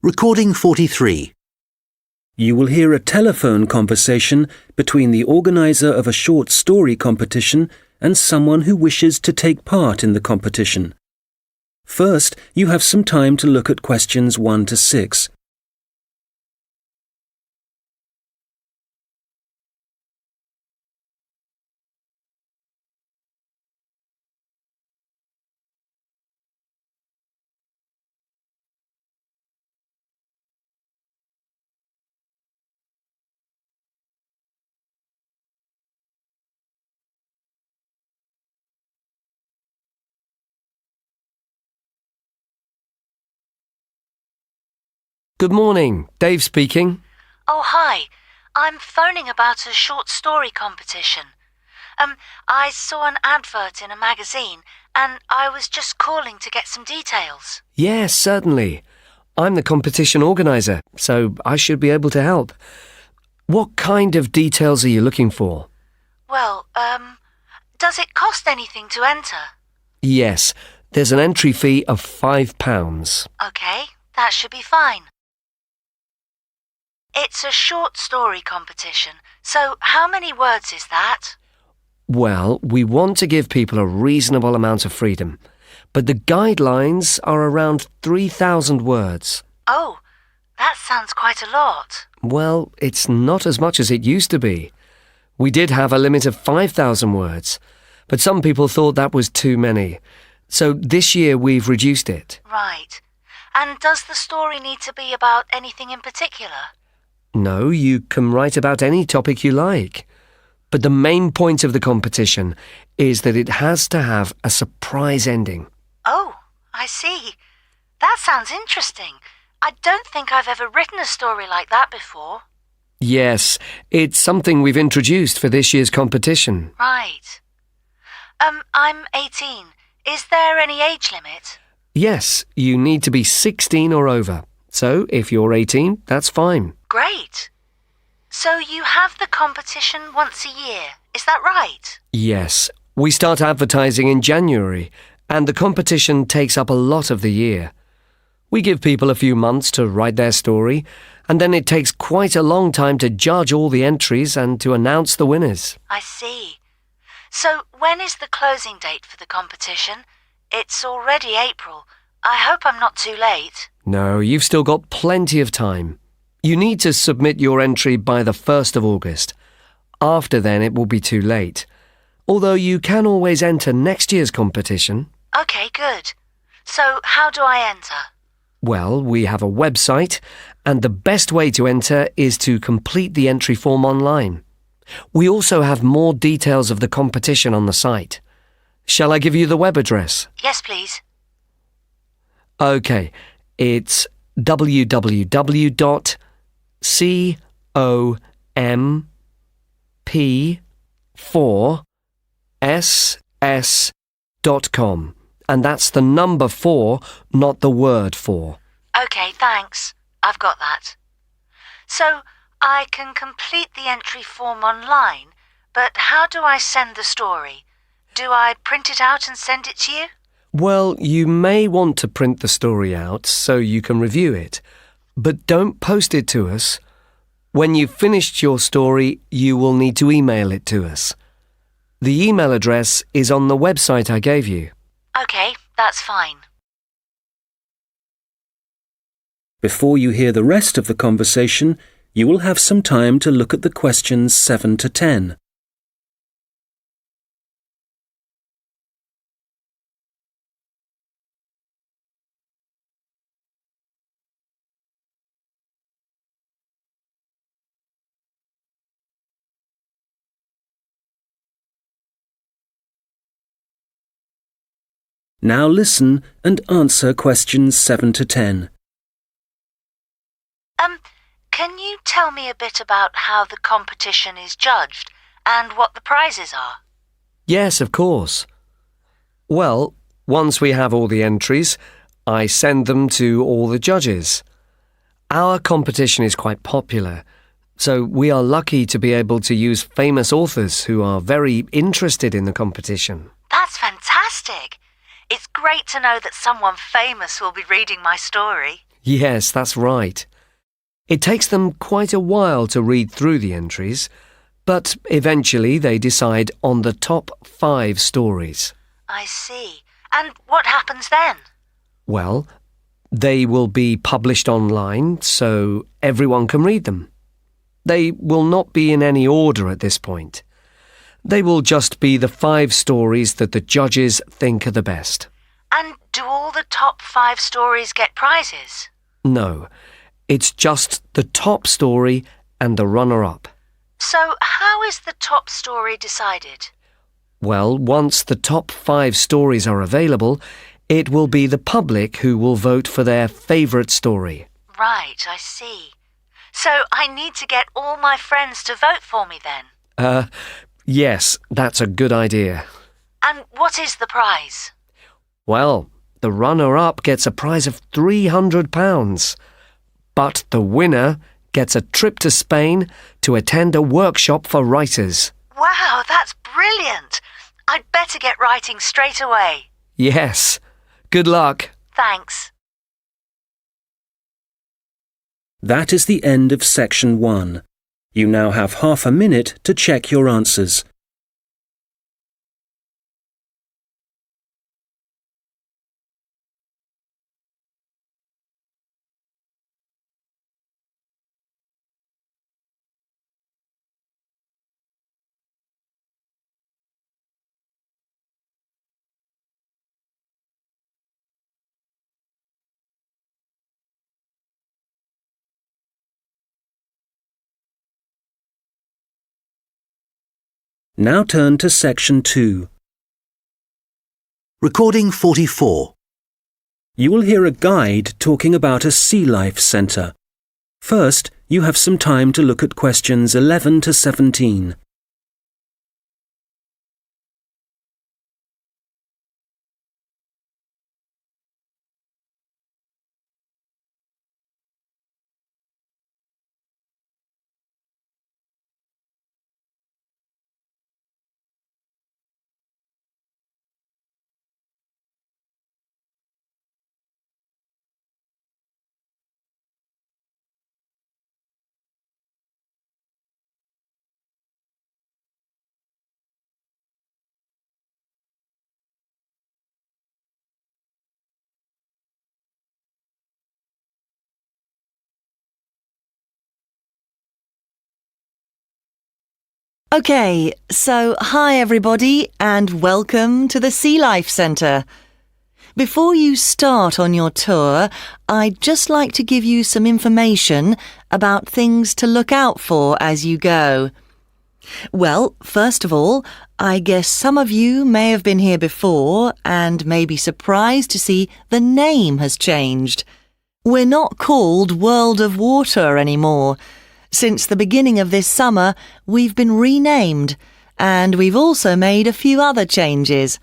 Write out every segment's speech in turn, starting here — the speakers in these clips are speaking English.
Recording 43. You will hear a telephone conversation between the organizer of a short story competition and someone who wishes to take part in the competition. First, you have some time to look at questions 1 to 6. Good morning, Dave speaking. Oh, hi. I'm phoning about a short story competition. I saw an advert in a magazine and I was just calling to get some details. Yes, certainly. I'm the competition organizer, so I should be able to help. What kind of details are you looking for? Well, does it cost anything to enter? Yes, there's an entry fee of £5. Okay, that should be fine. It's a short story competition, so how many words is that? Well, we want to give people a reasonable amount of freedom, but the guidelines are around 3,000 words. Oh, that sounds quite a lot. Well, it's not as much as it used to be. We did have a limit of 5,000 words, but some people thought that was too many. So this year we've reduced it. Right. And does the story need to be about anything in particular? No, you can write about any topic you like. But the main point of the competition is that it has to have a surprise ending. Oh, I see. That sounds interesting. I don't think I've ever written a story like that before. Yes, it's something we've introduced for this year's competition. Right. I'm 18. Is there any age limit? Yes, you need to be 16 or over. So if you're 18, that's fine. Great. So you have the competition once a year, is that right? Yes, we start advertising in January, and the competition takes up a lot of the year. We give people a few months to write their story, and then it takes quite a long time to judge all the entries and to announce the winners. I see. So when is the closing date for the competition? It's already April. I hope I'm not too late. No, you've still got plenty of time. You need to submit your entry by the 1st of August. After then, it will be too late. Although you can always enter next year's competition. Okay, good. So how do I enter? Well, we have a website, and the best way to enter is to complete the entry form online. We also have more details of the competition on the site. Shall I give you the web address? Yes, please. Okay, it's www.comp4ss.com, and that's the number 4, not the word 4. Okay, thanks. I've got that. So I can complete the entry form online, but how do I send the story? Do I print it out and send it to you? Well, you may want to print the story out so you can review it, but don't post it to us. When you've finished your story, you will need to email it to us. The email address is on the website I gave you. Okay, that's fine. Before you hear the rest of the conversation, you will have some time to look at the questions 7 to 10. Now listen and answer questions 7 to 10. Can you tell me a bit about how the competition is judged and what the prizes are? Yes, of course. Well, once we have all the entries, I send them to all the judges. Our competition is quite popular, so we are lucky to be able to use famous authors who are very interested in the competition. That's fantastic. It's great to know that someone famous will be reading my story. Yes, that's right. It takes them quite a while to read through the entries, but eventually they decide on the top 5 stories. I see. And what happens then? Well, they will be published online so everyone can read them. They will not be in any order at this point. They will just be the 5 stories that the judges think are the best. And do all the top 5 stories get prizes? No, it's just the top story and the runner-up. So how is the top story decided? Well, once the top 5 stories are available, it will be the public who will vote for their favourite story. Right, I see. So I need to get all my friends to vote for me then? Yes, that's a good idea. And what is the prize? Well, the runner-up gets a prize of £300, but the winner gets a trip to Spain to attend a workshop for writers. Wow, that's brilliant! I'd better get writing straight away. Yes. Good luck. Thanks. That is the end of section 1. You now have half a minute to check your answers. Now turn to section 2. Recording 44. You will hear a guide talking about a sea life centre. First, you have some time to look at questions 11 to 17. Okay, so hi everybody and welcome to the Sea Life Centre. Before you start on your tour, I'd just like to give you some information about things to look out for as you go. Well, first of all, I guess some of you may have been here before and may be surprised to see the name has changed. We're not called World of Water anymore. Since the beginning of this summer, we've been renamed, and we've also made a few other changes.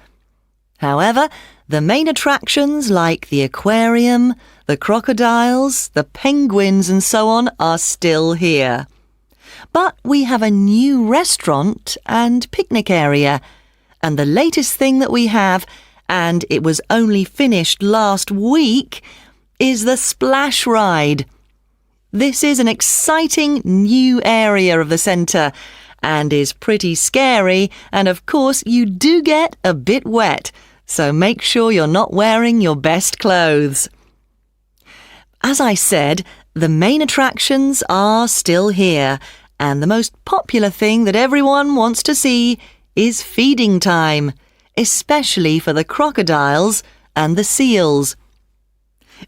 However, the main attractions like the aquarium, the crocodiles, the penguins and so on are still here. But we have a new restaurant and picnic area, and the latest thing that we have, and it was only finished last week, is the splash ride. This is an exciting new area of the centre and is pretty scary, and of course you do get a bit wet, so make sure you're not wearing your best clothes. As I said, the main attractions are still here, and the most popular thing that everyone wants to see is feeding time, especially for the crocodiles and the seals.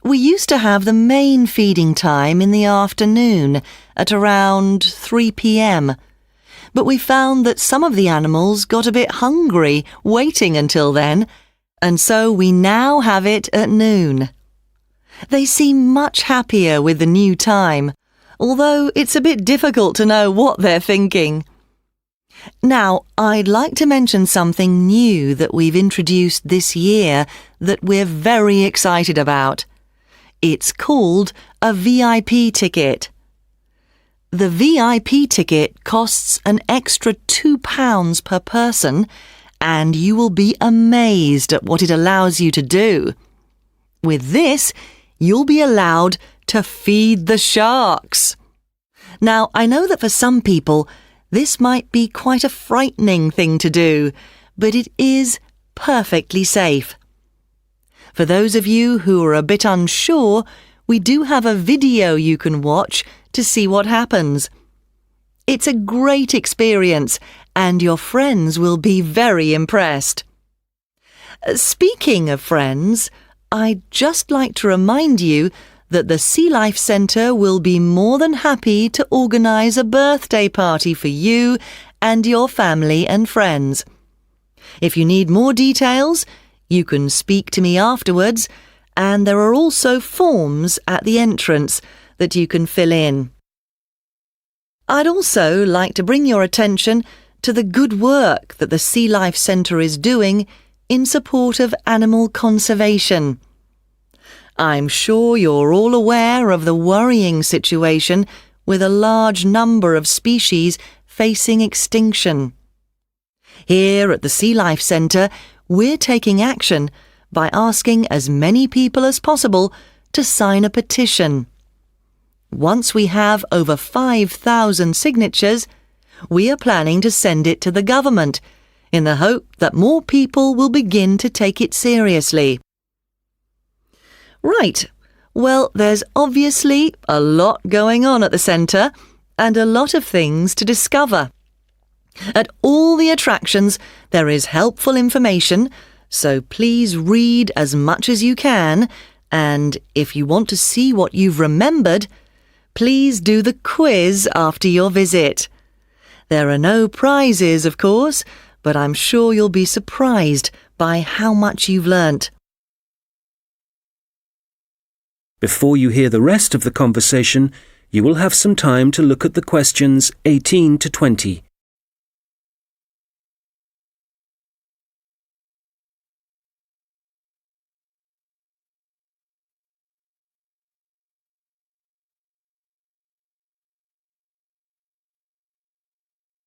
We used to have the main feeding time in the afternoon at around 3 p.m. But we found that some of the animals got a bit hungry waiting until then, and so we now have it at noon. They seem much happier with the new time, although it's a bit difficult to know what they're thinking. Now, I'd like to mention something new that we've introduced this year that we're very excited about. It's called a VIP ticket. The VIP ticket costs an extra £2 per person, and you will be amazed at what it allows you to do. With this, you'll be allowed to feed the sharks. Now, I know that for some people, this might be quite a frightening thing to do, but it is perfectly safe. For those of you who are a bit unsure, we do have a video you can watch to see what happens. It's a great experience, and your friends will be very impressed. Speaking of friends, I'd just like to remind you that the Sea Life Centre will be more than happy to organise a birthday party for you and your family and friends. If you need more details, you can speak to me afterwards, and there are also forms at the entrance that you can fill in. I'd also like to bring your attention to the good work that the Sea Life Centre is doing in support of animal conservation. I'm sure you're all aware of the worrying situation with a large number of species facing extinction. Here at the Sea Life Centre, we're taking action by asking as many people as possible to sign a petition. Once we have over 5,000 signatures, we are planning to send it to the government in the hope that more people will begin to take it seriously. Right, well, there's obviously a lot going on at the centre and a lot of things to discover. At all the attractions, there is helpful information, so please read as much as you can, and if you want to see what you've remembered, please do the quiz after your visit. There are no prizes, of course, but I'm sure you'll be surprised by how much you've learnt. Before you hear the rest of the conversation, you will have some time to look at the questions 18 to 20.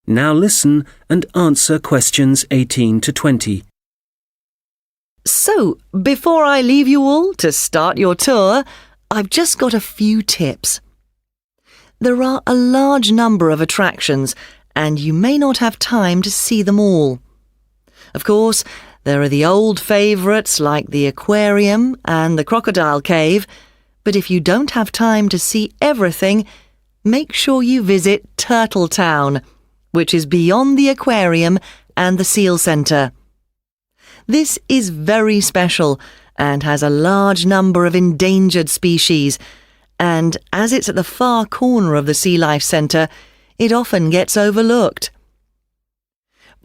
Now listen and answer questions 18 to 20. So, before I leave you all to start your tour, I've just got a few tips. There are a large number of attractions, and you may not have time to see them all. Of course, there are the old favourites like the aquarium and the crocodile cave, but if you don't have time to see everything, make sure you visit Turtle Town, which is beyond the aquarium and the seal centre. This is very special and has a large number of endangered species, and as it's at the far corner of the Sea Life Centre, it often gets overlooked.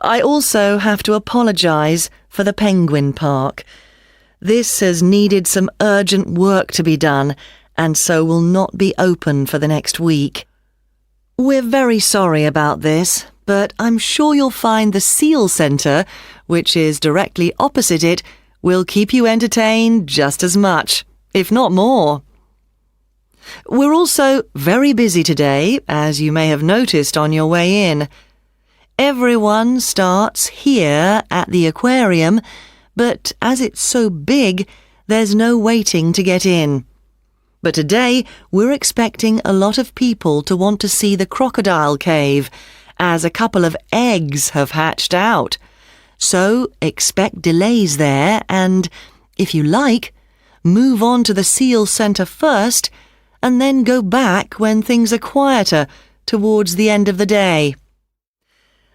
I also have to apologise for the Penguin Park. This has needed some urgent work to be done, and so will not be open for the next week. We're very sorry about this, but I'm sure you'll find the Seal Centre, which is directly opposite it, will keep you entertained just as much, if not more. We're also very busy today, as you may have noticed on your way in. Everyone starts here at the aquarium, but as it's so big, there's no waiting to get in. But today, we're expecting a lot of people to want to see the crocodile cave, as a couple of eggs have hatched out. So expect delays there and, if you like, move on to the Seal Centre first and then go back when things are quieter towards the end of the day.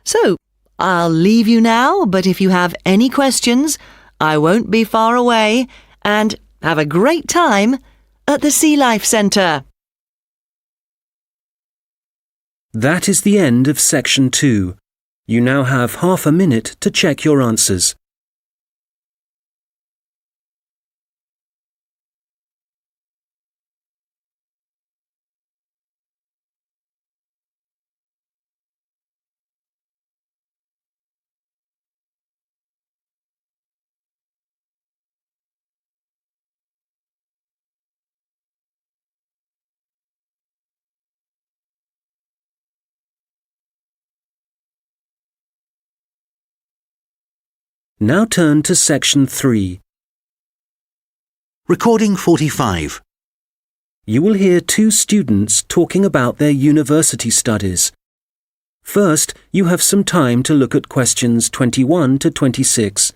So, I'll leave you now, but if you have any questions, I won't be far away, and have a great time at the Sea Life Centre. That is the end of section 2. You now have half a minute to check your answers. Now turn to section 3. Recording 45. You will hear two students talking about their university studies. First, you have some time to look at questions 21 to 26.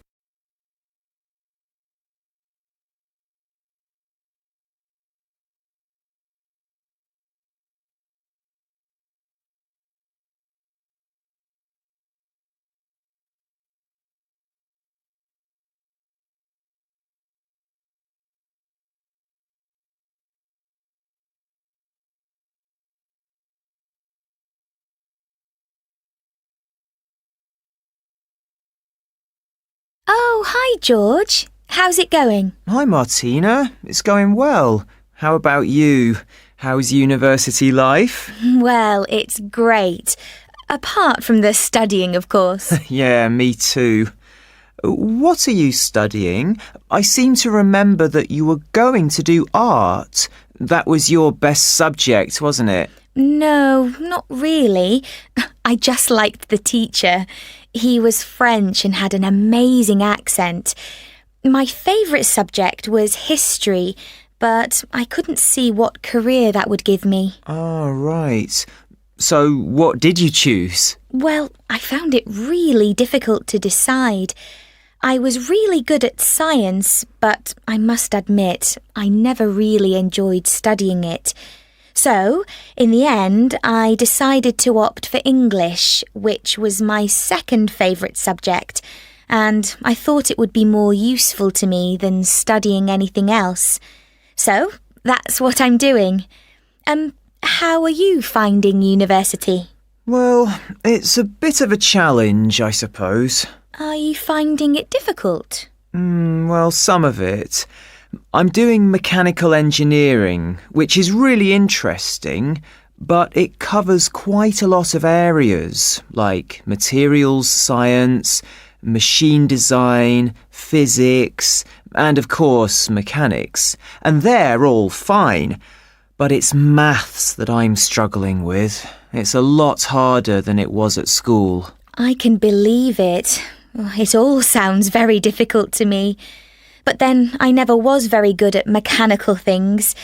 Oh, hi, George. How's it going? Hi, Martina. It's going well. How about you? How's university life? Well, it's great. Apart from the studying, of course. Yeah, me too. What are you studying? I seem to remember that you were going to do art. That was your best subject, wasn't it? No, not really. I just liked the teacher. He was French and had an amazing accent. My favourite subject was history, but I couldn't see what career that would give me. Oh, right. So what did you choose? Well, I found it really difficult to decide. I was really good at science, but I must admit, I never really enjoyed studying it. So, in the end, I decided to opt for English, which was my second favourite subject, and I thought it would be more useful to me than studying anything else. So, that's what I'm doing. How are you finding university? Well, it's a bit of a challenge, I suppose. Are you finding it difficult? Well, some of it. I'm doing mechanical engineering, which is really interesting, but it covers quite a lot of areas, like materials science, machine design, physics, and of course mechanics. And they're all fine, but it's maths that I'm struggling with. It's a lot harder than it was at school. I can believe it. It all sounds very difficult to me. But then I never was very good at mechanical things.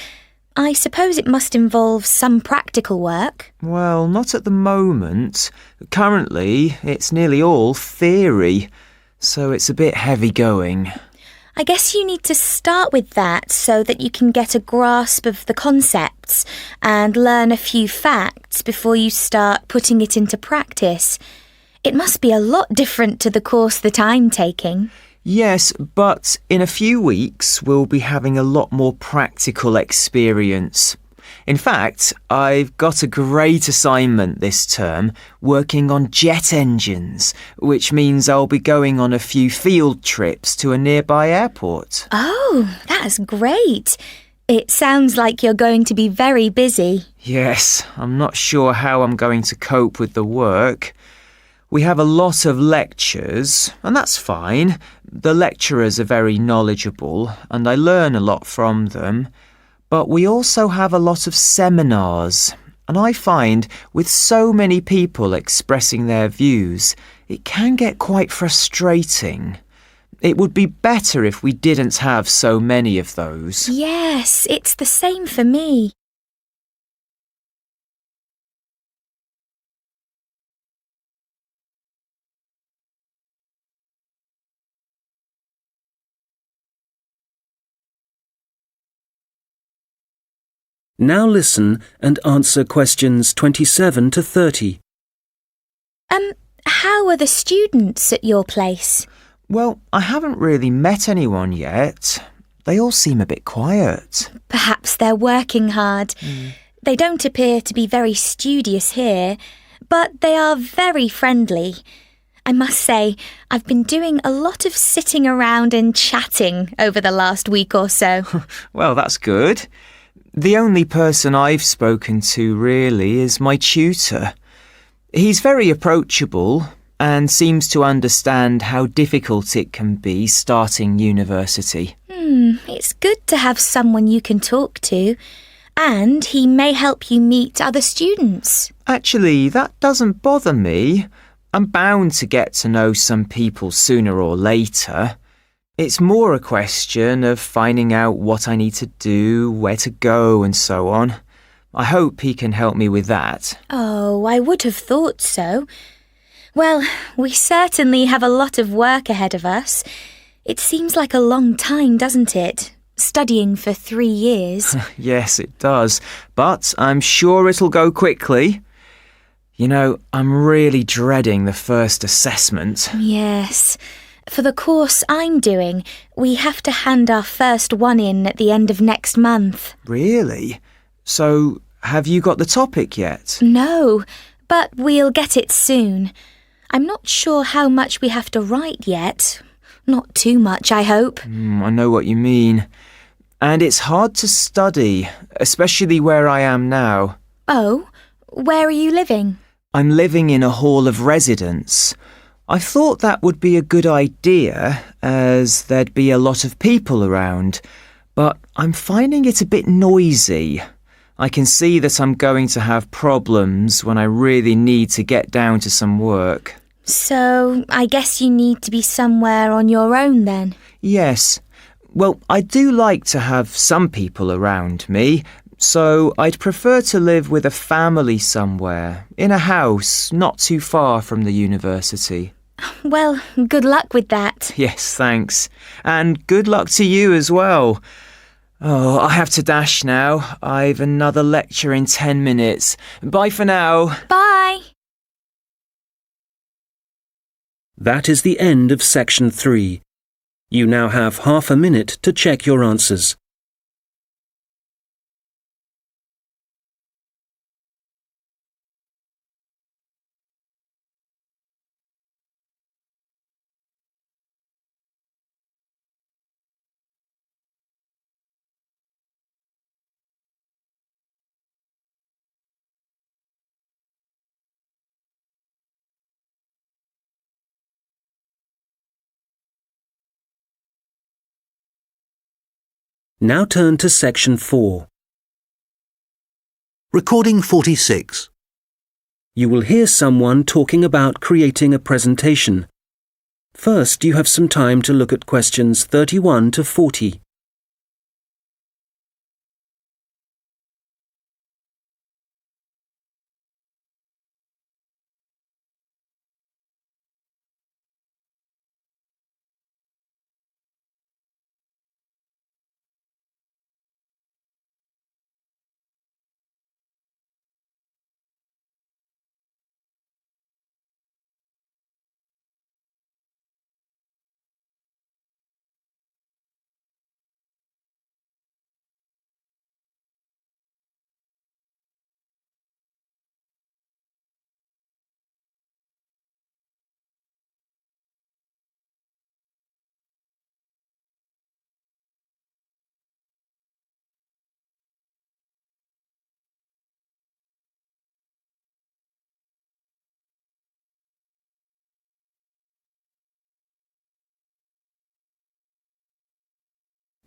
I suppose it must involve some practical work. Well, not at the moment. Currently, it's nearly all theory, so it's a bit heavy going. I guess you need to start with that so that you can get a grasp of the concepts and learn a few facts before you start putting it into practice. It must be a lot different to the course that I'm taking. Yes, but in a few weeks we'll be having a lot more practical experience. In fact, I've got a great assignment this term working on jet engines, which means I'll be going on a few field trips to a nearby airport. Oh, that's great. It sounds like you're going to be very busy. Yes, I'm not sure how I'm going to cope with the work. We have a lot of lectures, and that's fine. The lecturers are very knowledgeable, and I learn a lot from them. But we also have a lot of seminars, and I find with so many people expressing their views, it can get quite frustrating. It would be better if we didn't have so many of those. Yes, it's the same for me. Now listen and answer questions 27 to 30. How are the students at your place? Well, I haven't really met anyone yet. They all seem a bit quiet. Perhaps they're working hard. They don't appear to be very studious here, but they are very friendly. I must say, I've been doing a lot of sitting around and chatting over the last week or so. Well, that's good. The only person I've spoken to really is my tutor. He's very approachable and seems to understand how difficult it can be starting university. It's good to have someone you can talk to, and he may help you meet other students. Actually, that doesn't bother me. I'm bound to get to know some people sooner or later. It's more a question of finding out what I need to do, where to go, and so on. I hope he can help me with that. Oh, I would have thought so. Well, we certainly have a lot of work ahead of us. It seems like a long time, doesn't it? Studying for 3 years. Yes, it does. But I'm sure it'll go quickly. You know, I'm really dreading the first assessment. Yes. For the course I'm doing, we have to hand our first one in at the end of next month. Really? So, have you got the topic yet? No, but we'll get it soon. I'm not sure how much we have to write yet. Not too much, I hope. I know what you mean. And it's hard to study, especially where I am now. Oh, where are you living? I'm living in a hall of residence. I thought that would be a good idea, as there'd be a lot of people around, but I'm finding it a bit noisy. I can see that I'm going to have problems when I really need to get down to some work. So, I guess you need to be somewhere on your own then? Yes. Well, I do like to have some people around me, so I'd prefer to live with a family somewhere, in a house not too far from the university. Well, good luck with that. Yes, thanks. And good luck to you as well. Oh, I have to dash now. I've another lecture in 10 minutes. Bye for now. Bye. That is the end of section 3. You now have half a minute to check your answers. Now turn to section 4. Recording 46. You will hear someone talking about creating a presentation. First, you have some time to look at questions 31 to 40.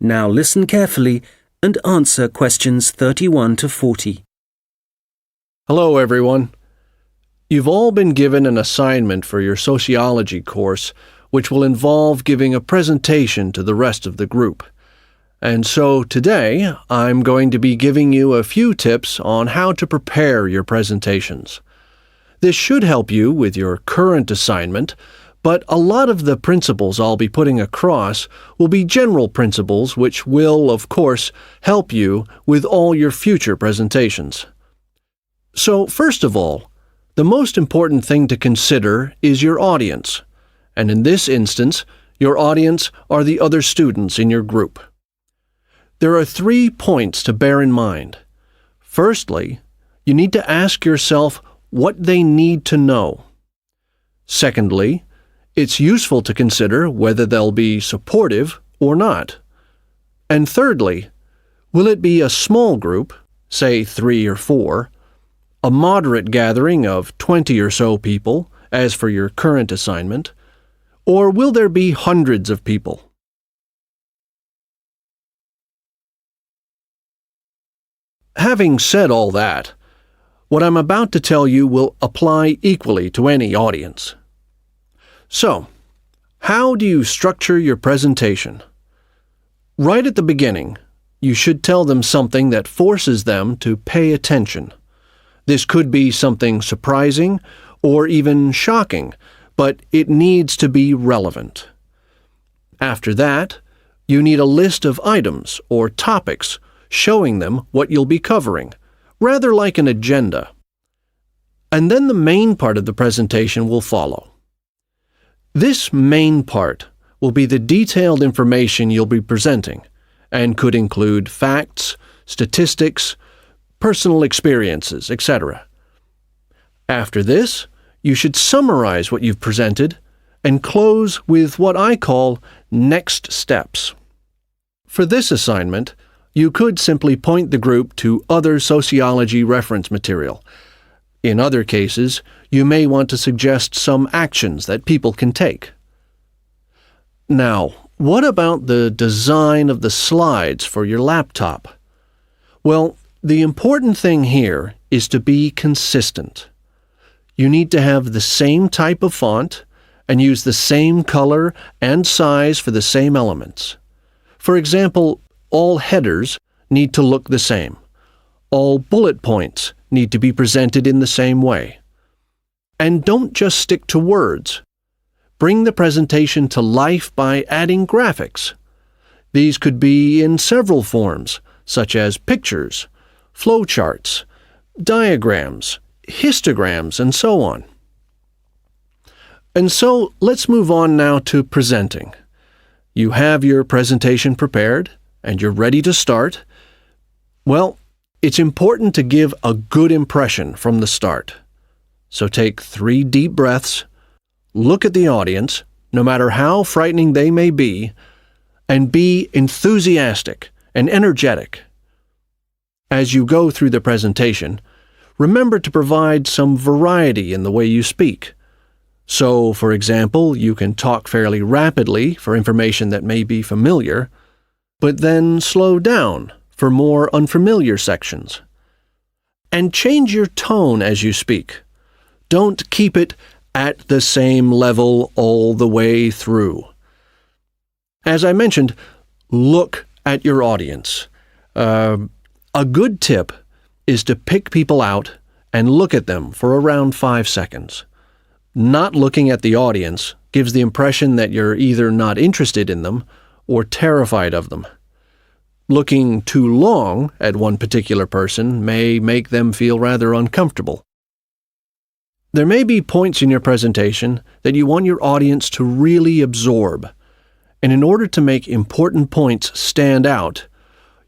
Now listen carefully and answer questions 31 to 40. Hello, everyone. You've all been given an assignment for your sociology course, which will involve giving a presentation to the rest of the group. And so today, I'm going to be giving you a few tips on how to prepare your presentations. This should help you with your current assignment, but a lot of the principles I'll be putting across will be general principles which will, of course, help you with all your future presentations. So, first of all, the most important thing to consider is your audience. And in this instance, your audience are the other students in your group. There are 3 points to bear in mind. Firstly, you need to ask yourself what they need to know. Secondly, it's useful to consider whether they'll be supportive or not. And thirdly, will it be a small group, say 3 or 4, a moderate gathering of 20 or so people, as for your current assignment, or will there be hundreds of people? Having said all that, what I'm about to tell you will apply equally to any audience. So, How do you structure your presentation? Right at the beginning, you should tell them something that forces them to pay attention. This could be something surprising or even shocking, but it needs to be relevant. After that, you need a list of items or topics showing them what you'll be covering, rather like an agenda. And then the main part of the presentation will follow. This main part will be the detailed information you'll be presenting and could include facts, statistics, personal experiences, etc. After this, you should summarize what you've presented and close with what I call next steps. For this assignment, you could simply point the group to other sociology reference material. In other cases, you may want to suggest some actions that people can take. Now, what about the design of the slides for your laptop? Well, the important thing here is to be consistent. You need to have the same type of font and use the same color and size for the same elements. For example, all headers need to look the same. All bullet points need to be presented in the same way. And don't just stick to words. Bring the presentation to life by adding graphics. These could be in several forms, such as pictures, flowcharts, diagrams, histograms, and so on. And so let's move on now to presenting. You have your presentation prepared, and you're ready to start. Well, it's important to give a good impression from the start. So take 3 deep breaths, look at the audience, no matter how frightening they may be, and be enthusiastic and energetic. As you go through the presentation, remember to provide some variety in the way you speak. So, for example, you can talk fairly rapidly for information that may be familiar, but then slow down for more unfamiliar sections. And change your tone as you speak. Don't keep it at the same level all the way through. As I mentioned, look at your audience. A good tip is to pick people out and look at them for around 5 seconds. Not looking at the audience gives the impression that you're either not interested in them or terrified of them. Looking too long at one particular person may make them feel rather uncomfortable. There may be points in your presentation that you want your audience to really absorb, and in order to make important points stand out,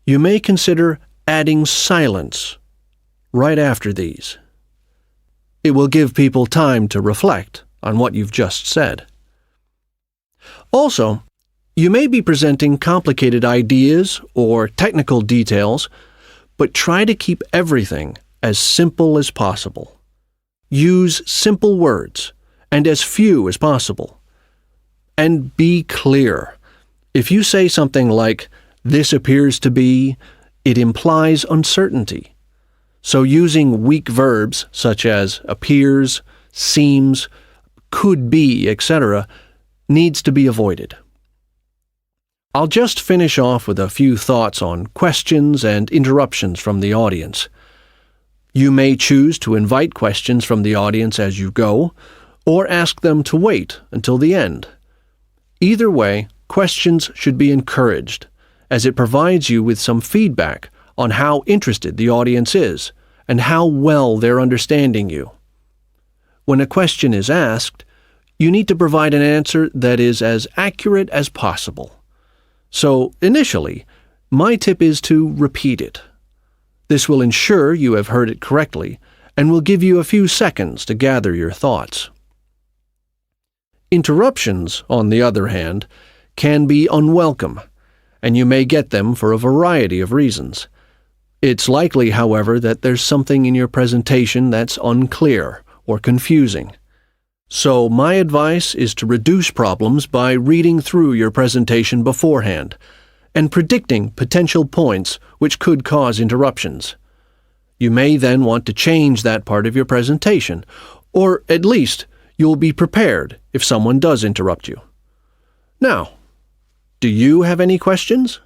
you may consider adding silence right after these. It will give people time to reflect on what you've just said. Also, you may be presenting complicated ideas or technical details, but try to keep everything as simple as possible. Use simple words and as few as possible. And be clear. If you say something like, "This appears to be," it implies uncertainty. So using weak verbs such as appears, seems, could be, etc., needs to be avoided. I'll just finish off with a few thoughts on questions and interruptions from the audience. You may choose to invite questions from the audience as you go, or ask them to wait until the end. Either way, questions should be encouraged, as it provides you with some feedback on how interested the audience is and how well they're understanding you. When a question is asked, you need to provide an answer that is as accurate as possible. So, initially, my tip is to repeat it. This will ensure you have heard it correctly and will give you a few seconds to gather your thoughts. Interruptions, on the other hand, can be unwelcome, and you may get them for a variety of reasons. It's likely, however, that there's something in your presentation that's unclear or confusing. So my advice is to reduce problems by reading through your presentation beforehand and predicting potential points which could cause interruptions. You may then want to change that part of your presentation, or at least you'll be prepared if someone does interrupt you. Now, do you have any questions?